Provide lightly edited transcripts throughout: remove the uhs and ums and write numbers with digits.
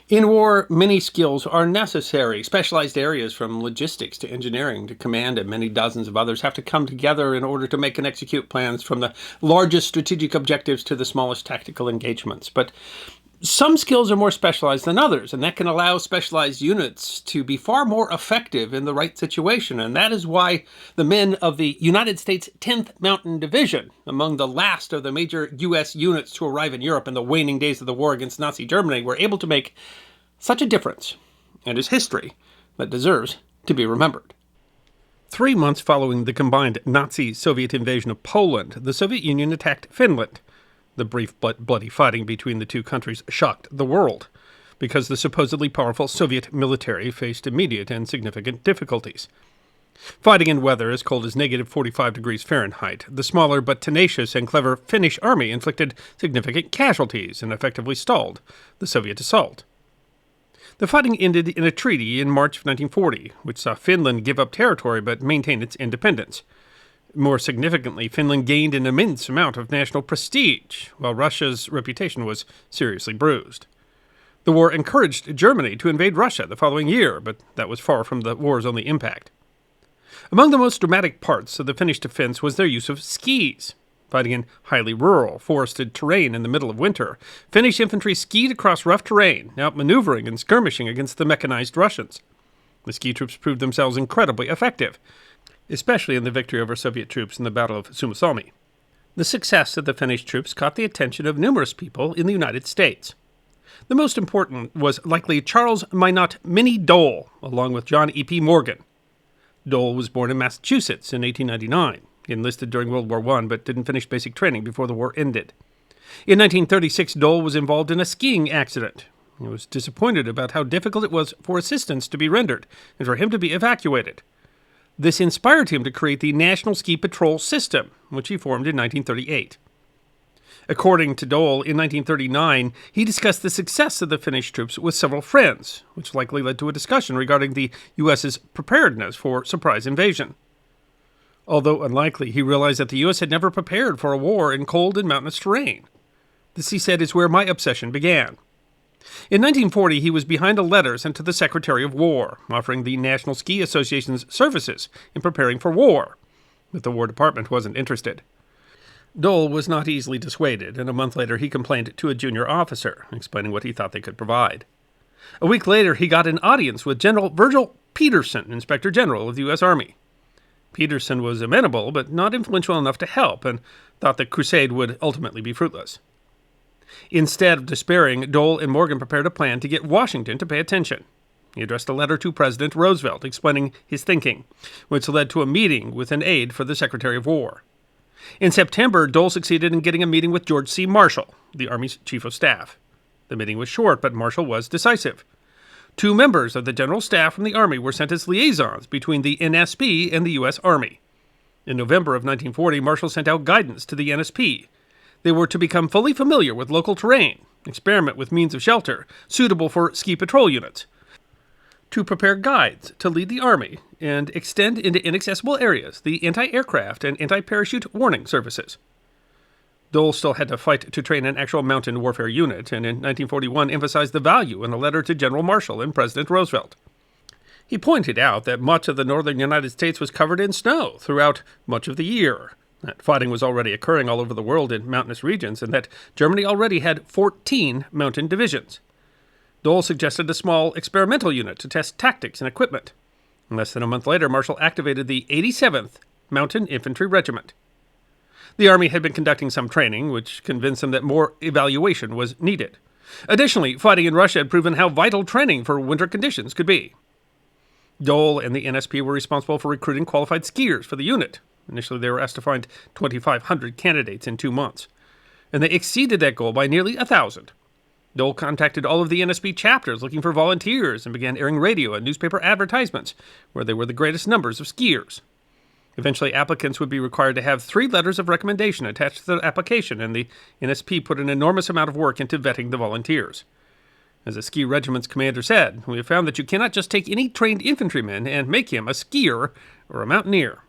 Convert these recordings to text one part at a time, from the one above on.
In war, many skills are necessary. Specialized areas from logistics to engineering to command and many dozens of others have to come together in order to make and execute plans from the largest strategic objectives to the smallest tactical engagements. But some skills are more specialized than others, and that can allow specialized units to be far more effective in the right situation. And that is why the men of the United States 10th Mountain Division, among the last of the major U.S. units to arrive in Europe in the waning days of the war against Nazi Germany, were able to make such a difference, and is history that deserves to be remembered. 3 months following the combined Nazi-Soviet invasion of Poland, the Soviet Union attacked Finland. The brief but bloody fighting between the two countries shocked the world, because the supposedly powerful Soviet military faced immediate and significant difficulties. Fighting in weather as cold as negative 45 degrees Fahrenheit, the smaller but tenacious and clever Finnish army inflicted significant casualties and effectively stalled the Soviet assault. The fighting ended in a treaty in March of 1940, which saw Finland give up territory but maintain its independence. More significantly, Finland gained an immense amount of national prestige, while Russia's reputation was seriously bruised. The war encouraged Germany to invade Russia the following year, but that was far from the war's only impact. Among the most dramatic parts of the Finnish defense was their use of skis. Fighting in highly rural, forested terrain in the middle of winter, Finnish infantry skied across rough terrain, outmaneuvering and skirmishing against the mechanized Russians. The ski troops proved themselves incredibly effective, especially in the victory over Soviet troops in the Battle of Suomussalmi. The success of the Finnish troops caught the attention of numerous people in the United States. The most important was likely Charles Minot Minnie Dole, along with John E.P. Morgan. Dole was born in Massachusetts in 1899. He enlisted during World War I, but didn't finish basic training before the war ended. In 1936, Dole was involved in a skiing accident. He was disappointed about how difficult it was for assistance to be rendered and for him to be evacuated. This inspired him to create the National Ski Patrol System, which he formed in 1938. According to Dole, in 1939, he discussed the success of the Finnish troops with several friends, which likely led to a discussion regarding the U.S.'s preparedness for surprise invasion. Although unlikely, he realized that the U.S. had never prepared for a war in cold and mountainous terrain. This, he said, is where my obsession began. In 1940, he was behind a letter sent to the Secretary of War, offering the National Ski Association's services in preparing for war, but the War Department wasn't interested. Dole was not easily dissuaded, and a month later he complained to a junior officer, explaining what he thought they could provide. A week later, he got an audience with General Virgil Peterson, Inspector General of the U.S. Army. Peterson was amenable, but not influential enough to help, and thought the crusade would ultimately be fruitless. Instead of despairing, Dole and Morgan prepared a plan to get Washington to pay attention. He addressed a letter to President Roosevelt explaining his thinking, which led to a meeting with an aide for the Secretary of War. In September, Dole succeeded in getting a meeting with George C. Marshall, the Army's Chief of Staff. The meeting was short, but Marshall was decisive. 2 members of the General Staff from the Army were sent as liaisons between the NSP and the U.S. Army. In November of 1940, Marshall sent out guidance to the NSP. They were to become fully familiar with local terrain, experiment with means of shelter suitable for ski patrol units, to prepare guides to lead the Army, and extend into inaccessible areas the anti-aircraft and anti-parachute warning services. Dole still had to fight to train an actual mountain warfare unit, and in 1941 emphasized the value in a letter to General Marshall and President Roosevelt. He pointed out that much of the northern United States was covered in snow throughout much of the year, that fighting was already occurring all over the world in mountainous regions, and that Germany already had 14 mountain divisions. Dole suggested a small experimental unit to test tactics and equipment. Less than a month later, Marshall activated the 87th Mountain Infantry Regiment. The Army had been conducting some training, which convinced them that more evaluation was needed. Additionally, fighting in Russia had proven how vital training for winter conditions could be. Dole and the NSP were responsible for recruiting qualified skiers for the unit. Initially, they were asked to find 2,500 candidates in 2 months, and they exceeded that goal by nearly 1,000. Dole contacted all of the NSP chapters looking for volunteers and began airing radio and newspaper advertisements, where there were the greatest numbers of skiers. Eventually, applicants would be required to have 3 letters of recommendation attached to their application, and the NSP put an enormous amount of work into vetting the volunteers. As a ski regiment's commander said, "We have found that you cannot just take any trained infantryman and make him a skier or a mountaineer."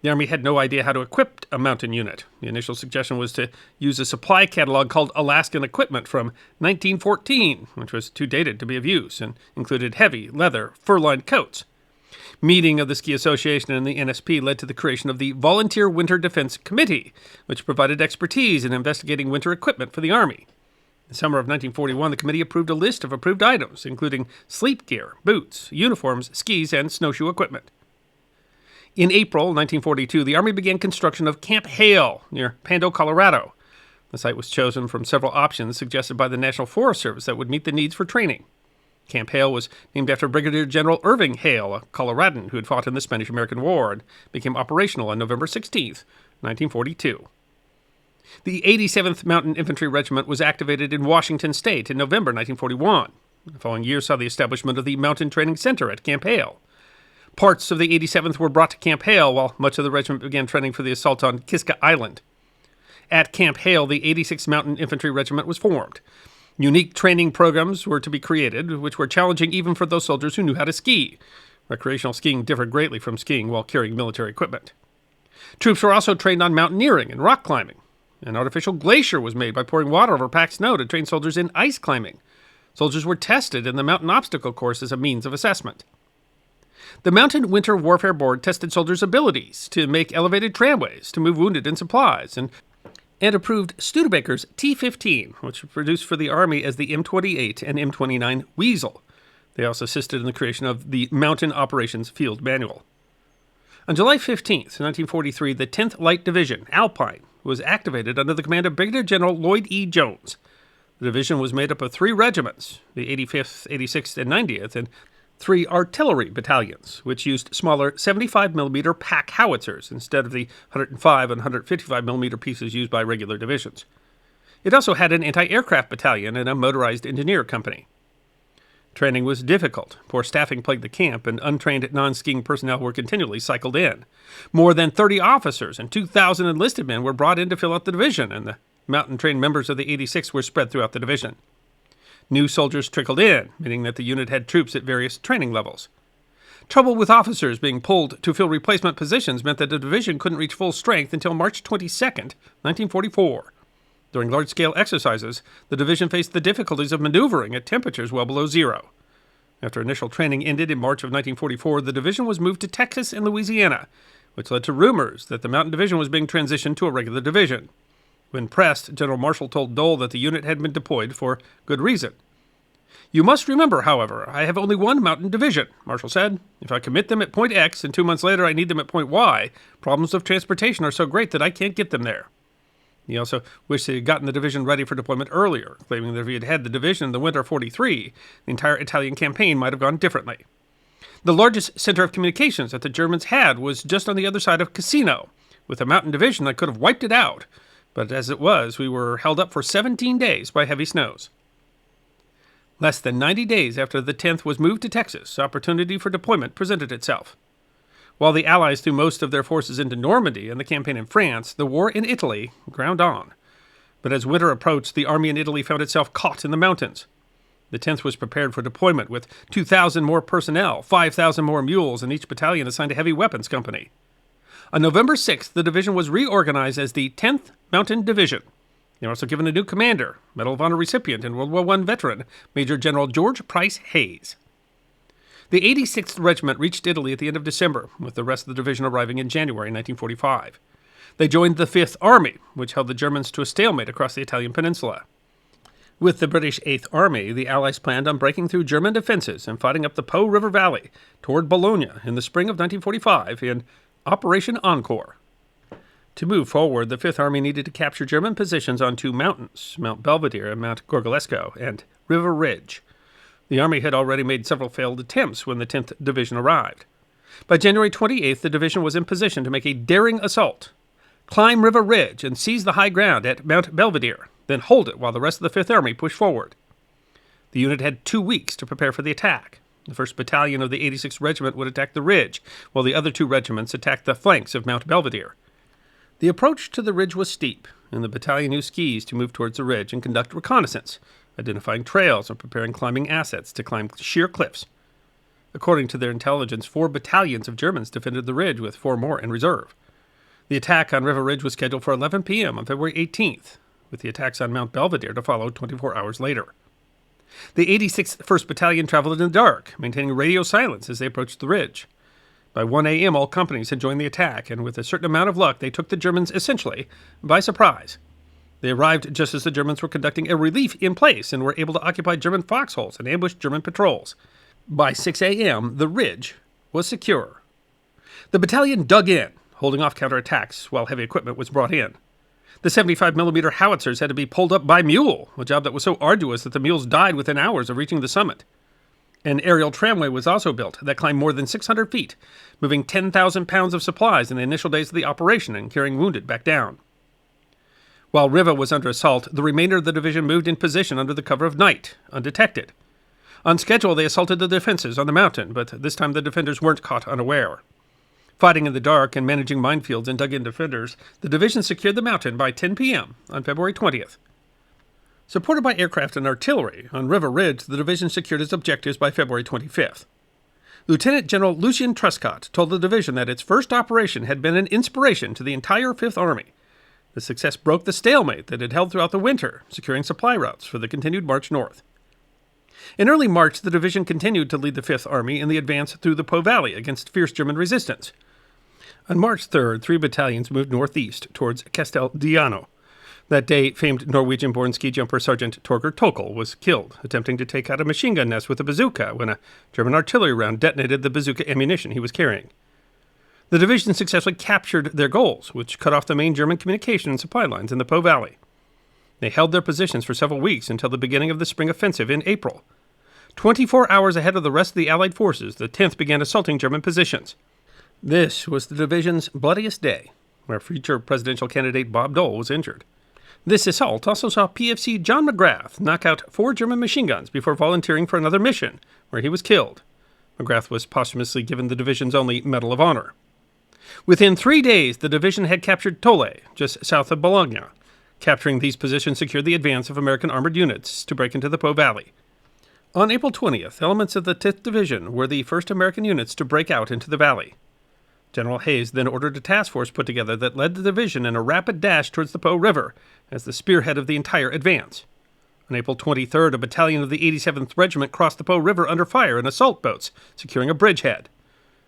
The Army had no idea how to equip a mountain unit. The initial suggestion was to use a supply catalog called Alaskan Equipment from 1914, which was too dated to be of use, and included heavy, leather, fur-lined coats. Meeting of the Ski Association and the NSP led to the creation of the Volunteer Winter Defense Committee, which provided expertise in investigating winter equipment for the Army. In the summer of 1941, the committee approved a list of approved items, including sleep gear, boots, uniforms, skis, and snowshoe equipment. In April 1942, the Army began construction of Camp Hale near Pando, Colorado. The site was chosen from several options suggested by the National Forest Service that would meet the needs for training. Camp Hale was named after Brigadier General Irving Hale, a Coloradan who had fought in the Spanish-American War and became operational on November 16, 1942. The 87th Mountain Infantry Regiment was activated in Washington State in November 1941. The following year saw the establishment of the Mountain Training Center at Camp Hale. Parts of the 87th were brought to Camp Hale, while much of the regiment began training for the assault on Kiska Island. At Camp Hale, the 86th Mountain Infantry Regiment was formed. Unique training programs were to be created, which were challenging even for those soldiers who knew how to ski. Recreational skiing differed greatly from skiing while carrying military equipment. Troops were also trained on mountaineering and rock climbing. An artificial glacier was made by pouring water over packed snow to train soldiers in ice climbing. Soldiers were tested in the mountain obstacle course as a means of assessment. The Mountain Winter Warfare Board tested soldiers' abilities to make elevated tramways, to move wounded and supplies, and approved Studebaker's T-15, which was produced for the Army as the M28 and M29 Weasel. They also assisted in the creation of the Mountain Operations Field Manual. On July 15, 1943, the 10th Light Division, Alpine, was activated under the command of Brigadier General Lloyd E. Jones. The division was made up of 3 regiments, the 85th, 86th, and 90th, and 3 artillery battalions, which used smaller 75mm pack howitzers instead of the 105 and 155mm pieces used by regular divisions. It also had an anti-aircraft battalion and a motorized engineer company. Training was difficult. Poor staffing plagued the camp, and untrained non-skiing personnel were continually cycled in. More than 30 officers and 2,000 enlisted men were brought in to fill out the division, and the mountain-trained members of the 86th were spread throughout the division. New soldiers trickled in, meaning that the unit had troops at various training levels. Trouble with officers being pulled to fill replacement positions meant that the division couldn't reach full strength until March 22, 1944. During large-scale exercises, the division faced the difficulties of maneuvering at temperatures well below zero. After initial training ended in March of 1944, the division was moved to Texas and Louisiana, which led to rumors that the Mountain Division was being transitioned to a regular division. When pressed, General Marshall told Dole that the unit had been deployed for good reason. "You must remember, however, I have only one mountain division," Marshall said. "If I commit them at point X and 2 months later I need them at point Y, problems of transportation are so great that I can't get them there." He also wished he had gotten the division ready for deployment earlier, claiming that if he had had the division in the winter of 43, the entire Italian campaign might have gone differently. The largest center of communications that the Germans had was just on the other side of Cassino, with a mountain division that could have wiped it out. But as it was, we were held up for 17 days by heavy snows. Less than 90 days after the 10th was moved to Texas, opportunity for deployment presented itself. While the Allies threw most of their forces into Normandy and the campaign in France, the war in Italy ground on. But as winter approached, the army in Italy found itself caught in the mountains. The 10th was prepared for deployment with 2,000 more personnel, 5,000 more mules, and each battalion assigned a heavy weapons company. On November 6th, the division was reorganized as the 10th Mountain Division. They were also given a new commander, Medal of Honor recipient and World War I veteran, Major General George Price Hayes. The 86th Regiment reached Italy at the end of December, with the rest of the division arriving in January 1945. They joined the 5th Army, which held the Germans to a stalemate across the Italian peninsula. With the British 8th Army, the Allies planned on breaking through German defenses and fighting up the Po River Valley toward Bologna in the spring of 1945 in Operation Encore. To move forward, the 5th Army needed to capture German positions on 2 mountains, Mount Belvedere and Mount Gorgolesco, and Riva Ridge. The Army had already made several failed attempts when the 10th Division arrived. By January 28th, the division was in position to make a daring assault. Climb Riva Ridge and seize the high ground at Mount Belvedere, then hold it while the rest of the 5th Army pushed forward. The unit had 2 weeks to prepare for the attack. The 1st Battalion of the 86th Regiment would attack the ridge, while the other 2 regiments attacked the flanks of Mount Belvedere. The approach to the ridge was steep, and the battalion used skis to move towards the ridge and conduct reconnaissance, identifying trails and preparing climbing assets to climb sheer cliffs. According to their intelligence, 4 battalions of Germans defended the ridge with 4 more in reserve. The attack on Riva Ridge was scheduled for 11 p.m. on February 18th, with the attacks on Mount Belvedere to follow 24 hours later. The 86th 1st Battalion traveled in the dark, maintaining radio silence as they approached the ridge. By 1 a.m., all companies had joined the attack, and with a certain amount of luck, they took the Germans essentially by surprise. They arrived just as the Germans were conducting a relief in place and were able to occupy German foxholes and ambush German patrols. By 6 a.m., the ridge was secure. The battalion dug in, holding off counterattacks while heavy equipment was brought in. The 75mm howitzers had to be pulled up by mule, a job that was so arduous that the mules died within hours of reaching the summit. An aerial tramway was also built that climbed more than 600 feet, moving 10,000 pounds of supplies in the initial days of the operation and carrying wounded back down. While Riva was under assault, the remainder of the division moved in position under the cover of night, undetected. On schedule, they assaulted the defenses on the mountain, but this time the defenders weren't caught unaware. Fighting in the dark and managing minefields and dug-in defenders, the division secured the mountain by 10 p.m. on February 20th. Supported by aircraft and artillery, on Riva Ridge, the division secured its objectives by February 25th. Lieutenant General Lucien Truscott told the division that its first operation had been an inspiration to the entire Fifth Army. The success broke the stalemate that had held throughout the winter, securing supply routes for the continued march north. In early March, the division continued to lead the Fifth Army in the advance through the Po Valley against fierce German resistance. On March 3rd, 3 battalions moved northeast towards Casteldiano. That day, famed Norwegian-born ski jumper Sergeant Torger Tokel was killed, attempting to take out a machine gun nest with a bazooka when a German artillery round detonated the bazooka ammunition he was carrying. The division successfully captured their goals, which cut off the main German communication and supply lines in the Po Valley. They held their positions for several weeks until the beginning of the spring offensive in April. 24 hours ahead of the rest of the Allied forces, the 10th began assaulting German positions. This was the division's bloodiest day, where future presidential candidate Bob Dole was injured. This assault also saw PFC John McGrath knock out 4 German machine guns before volunteering for another mission, where he was killed. McGrath was posthumously given the division's only Medal of Honor. Within 3 days, the division had captured Tolle, just south of Bologna. Capturing these positions secured the advance of American armored units to break into the Po Valley. On April 20th, elements of the 10th Division were the first American units to break out into the valley. General Hayes then ordered a task force put together that led the division in a rapid dash towards the Po River as the spearhead of the entire advance. On April 23rd, a battalion of the 87th Regiment crossed the Po River under fire in assault boats, securing a bridgehead.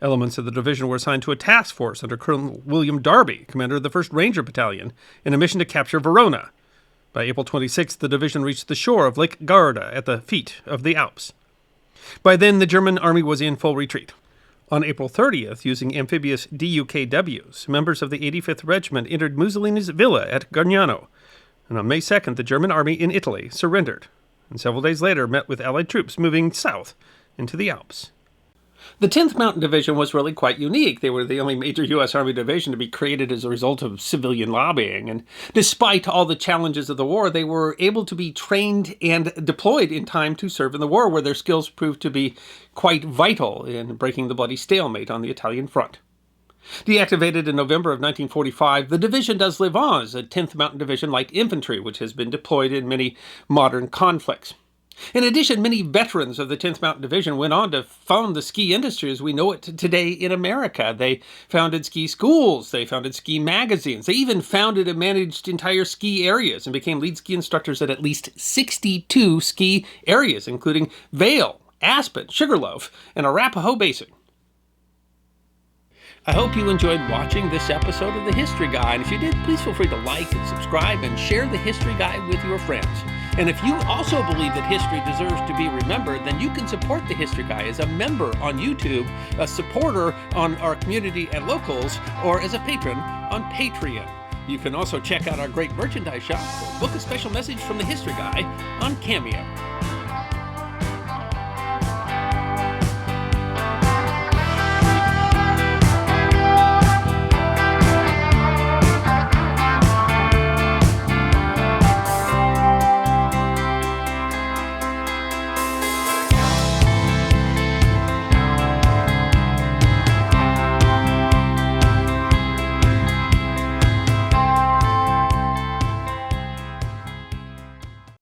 Elements of the division were assigned to a task force under Colonel William Darby, commander of the 1st Ranger Battalion, in a mission to capture Verona. By April 26th, the division reached the shore of Lake Garda at the feet of the Alps. By then, the German army was in full retreat. On April 30th, using amphibious DUKWs, members of the 85th Regiment entered Mussolini's villa at Gargnano, and on May 2nd, the German army in Italy surrendered, and several days later met with Allied troops moving south into the Alps. The 10th Mountain Division was really quite unique. They were the only major U.S. Army division to be created as a result of civilian lobbying, and despite all the challenges of the war, they were able to be trained and deployed in time to serve in the war, where their skills proved to be quite vital in breaking the bloody stalemate on the Italian front. Deactivated in November of 1945, the division does live on as a 10th Mountain Division Light Infantry, which has been deployed in many modern conflicts. In addition, many veterans of the 10th Mountain Division went on to found the ski industry as we know it today in America. They founded ski schools, they founded ski magazines, they even founded and managed entire ski areas and became lead ski instructors at least 62 ski areas, including Vail, Aspen, Sugarloaf, and Arapahoe Basin. I hope you enjoyed watching this episode of The History Guy, and if you did, please feel free to like and subscribe and share The History Guy with your friends. And if you also believe that history deserves to be remembered, then you can support The History Guy as a member on YouTube, a supporter on our community at Locals, or as a patron on Patreon. You can also check out our great merchandise shop or book a special message from The History Guy on Cameo.